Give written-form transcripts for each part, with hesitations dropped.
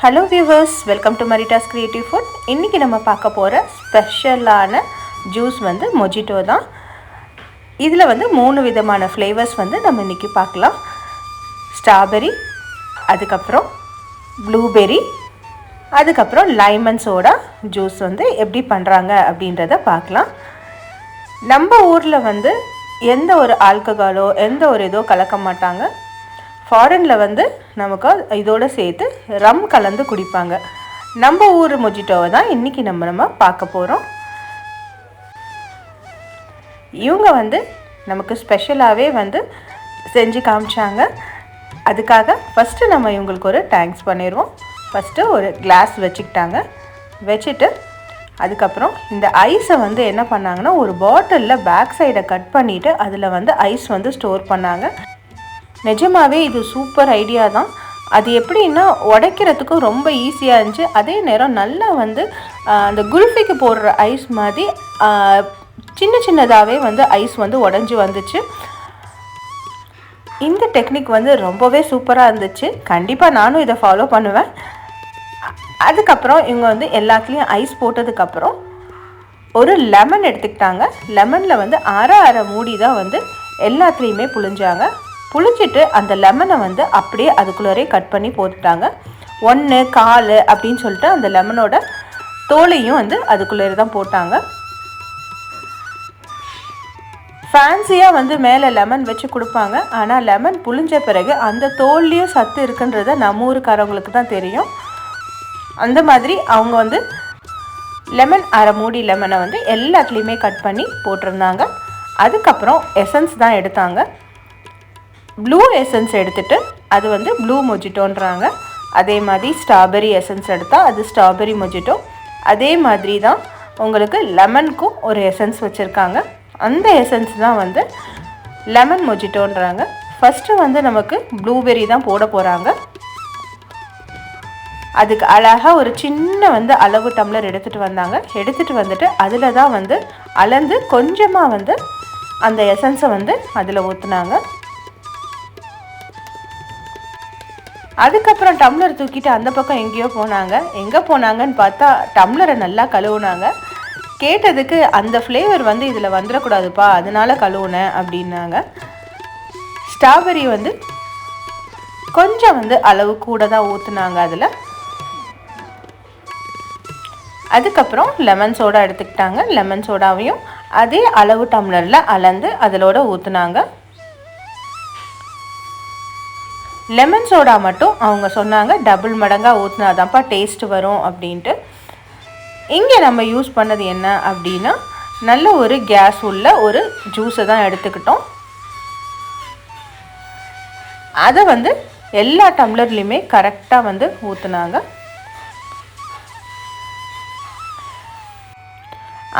Hello viewers, welcome to Marita's Creative Food. இன்றைக்கி நம்ம பார்க்க போகிற ஸ்பெஷலான ஜூஸ் வந்து மொஜிட்டோ தான். இதில் வந்து 3 விதமான ஃப்ளேவர்ஸ் வந்து நம்ம இன்றைக்கி பார்க்கலாம். ஸ்ட்ராபெரி, அதுக்கப்புறம் ப்ளூபெரி, அதுக்கப்புறம் லைமன் சோடா ஜூஸ் வந்து எப்படி பண்ணுறாங்க அப்படின்றத பார்க்கலாம். நம்ம ஊரில் வந்து எந்த ஒரு ஆல்கஹாலோ எந்த ஒரு இதோ கலக்க மாட்டாங்க. ஃபாரினில் வந்து நமக்கு இதோடு சேர்த்து ரம் கலந்து குடிப்பாங்க. நம்ம ஊர் மொஜிட்டோவை தான் இன்றைக்கி நம்ம பார்க்க போகிறோம். இவங்க வந்து நமக்கு ஸ்பெஷலாகவே வந்து செஞ்சு காமிச்சாங்க. அதுக்காக ஃபஸ்ட்டு நம்ம இவங்களுக்கு ஒரு தேங்க்ஸ் பண்ணிடுவோம். ஃபஸ்ட்டு ஒரு கிளாஸ் வச்சுக்கிட்டாங்க. வச்சுட்டு அதுக்கப்புறம் இந்த ஐஸை வந்து என்ன பண்ணாங்கன்னா, ஒரு பாட்டிலில் பேக் சைடை கட் பண்ணிவிட்டு அதில் வந்து ஐஸ் வந்து ஸ்டோர் பண்ணாங்க. நிஜமாகவே இது சூப்பர் ஐடியா தான். அது எப்படின்னா உடைக்கிறதுக்கும் ரொம்ப ஈஸியாக இருந்துச்சு. அதே நேரம் நல்லா வந்து அந்த குல்ஃபிக்கு போடுற ஐஸ் மாதிரி சின்ன சின்னதாகவே வந்து ஐஸ் வந்து உடஞ்சி வந்துச்சு. இந்த டெக்னிக் வந்து ரொம்பவே சூப்பராக இருந்துச்சு. கண்டிப்பாக நானும் இதை ஃபாலோ பண்ணுவேன். அதுக்கப்புறம் இவங்க வந்து எல்லாத்துலேயும் ஐஸ் போட்டதுக்கப்புறம் ஒரு லெமன் எடுத்துக்கிட்டாங்க. லெமனில் வந்து அரை மூடி தான் வந்து எல்லாத்துலேயுமே புழிஞ்சாங்க. புளிச்சிட்டு அந்த லெமனை வந்து அப்படியே அதுக்குள்ளே கட் பண்ணி போட்டுட்டாங்க. 1 1/4 அப்படின்னு சொல்லிட்டு அந்த லெமனோட தோலையும் வந்து அதுக்குள்ளே தான் போட்டாங்க. ஃபேன்சியாக வந்து மேலே லெமன் வச்சு கொடுப்பாங்க. ஆனால் லெமன் புளிஞ்ச பிறகு அந்த தோல்லையும் சத்து இருக்குன்றத நம்ம ஊருக்காரவங்களுக்கு தான் தெரியும். அந்த மாதிரி அவங்க வந்து லெமன் அரை மூடி லெமனை வந்து எல்லாத்துலேயுமே கட் பண்ணி போட்டிருந்தாங்க. அதுக்கப்புறம் எசன்ஸ் தான் எடுத்தாங்க. ப்ளூ எசன்ஸ் எடுத்துகிட்டு அது வந்து ப்ளூ மொஜிட்டோன்றாங்க. அதே மாதிரி ஸ்ட்ராபெரி எசன்ஸ் எடுத்தால் அது ஸ்ட்ராபெரி மொஜிட்டோ. அதே மாதிரி தான் உங்களுக்கு லெமனுக்கும் ஒரு எசன்ஸ் வச்சுருக்காங்க. அந்த எசன்ஸ் தான் வந்து லெமன் மொஜிட்டோன்றாங்க. ஃபஸ்ட்டு வந்து நமக்கு ப்ளூபெரி தான் போட போகிறாங்க. அதுக்கு அழகாக ஒரு சின்ன வந்து அளவு டம்ளர் எடுத்துகிட்டு வந்தாங்க. எடுத்துகிட்டு வந்துட்டு அதில் தான் வந்து அளந்து கொஞ்சமாக வந்து அந்த எசன்ஸை வந்து அதில் ஊற்றுனாங்க. அதுக்கப்புறம் டம்ளர் தூக்கிட்டு அந்த பக்கம் எங்கேயோ போனாங்க. எங்கே போனாங்கன்னு பார்த்தா டம்ளரை நல்லா கழுவுனாங்க. கேட்டதுக்கு அந்த ஃப்ளேவர் வந்து இதில் வந்துடக்கூடாதுப்பா, அதனால கழுவுனேன் அப்படின்னாங்க. ஸ்ட்ராபெரி வந்து கொஞ்சம் வந்து அளவு கூட தான் ஊற்றுனாங்க அதில். அதுக்கப்புறம் லெமன் சோடா எடுத்துக்கிட்டாங்க. லெமன் சோடாவையும் அதே அளவு டம்ளரில் அளந்து அதிலோட ஊற்றுனாங்க. லெமன் சோடா மட்டும் அவங்க சொன்னாங்க டபுள் மடங்காக ஊற்றினாதான்ப்பா டேஸ்ட் வரும் அப்படின்ட்டு. இங்கே நம்ம யூஸ் பண்ணது என்ன அப்படின்னா, நல்ல ஒரு கேஸ் உள்ள ஒரு ஜூஸை தான் எடுத்துக்கிட்டோம். அதை வந்து எல்லா டம்ளர்லேயுமே கரெக்டாக வந்து ஊற்றுனாங்க.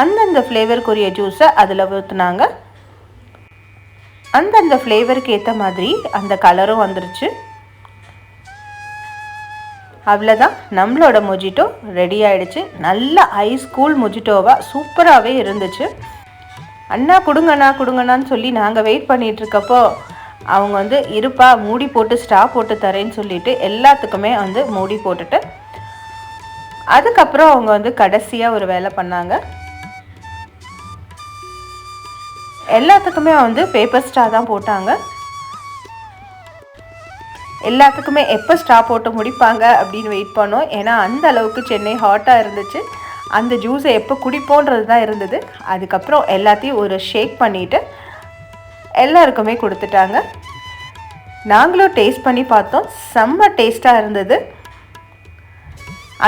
அந்தந்த ஃப்ளேவருக்குரிய ஜூஸை அதில் ஊற்றுனாங்க. அந்தந்த ஃப்ளேவருக்கு ஏற்ற மாதிரி அந்த கலரும் வந்துருச்சு. அவ்வளோதான், நம்மளோட மொஜிட்டோ ரெடி ஆகிடுச்சு. நல்ல ஐஸ் கூல் மொஜிட்டோவாக சூப்பராகவே இருந்துச்சு. அண்ணா கொடுங்கண்ணான்னு சொல்லி நாங்கள் வெயிட் பண்ணிகிட்ருக்கப்போ அவங்க வந்து இருப்பா மூடி போட்டு ஸ்ட்ரா போட்டு தரேன்னு சொல்லிவிட்டு எல்லாத்துக்குமே வந்து மூடி போட்டுட்டு அதுக்கப்புறம் அவங்க வந்து கடைசியாக ஒரு வேலை பண்ணாங்க. எல்லாத்துக்குமே வந்து பேப்பர் ஸ்ட்ரா தான் போட்டாங்க. எல்லாத்துக்குமே எப்போ ஸ்ட்ரா போட்டு முடிப்பாங்க அப்படின்னு வெயிட் பண்ணோம். ஏன்னா அந்த அளவுக்கு சென்னை ஹாட்டாக இருந்துச்சு. அந்த ஜூஸை எப்போ குடிப்போன்றது தான் இருந்தது. அதுக்கப்புறம் எல்லாத்தையும் ஒரு ஷேக் பண்ணிவிட்டு எல்லாருக்குமே கொடுத்துட்டாங்க. நாங்களும் டேஸ்ட் பண்ணி பார்த்தோம். செம்ம டேஸ்ட்டாக இருந்தது.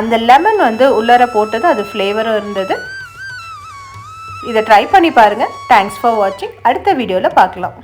அந்த லெமன் வந்து உள்ளார போட்டது அது ஃப்ளேவரும் இருந்தது. இதை ட்ரை பண்ணி பாருங்கள். தேங்க்ஸ் ஃபார் வாட்சிங். அடுத்த வீடியோவில் பார்க்கலாம்.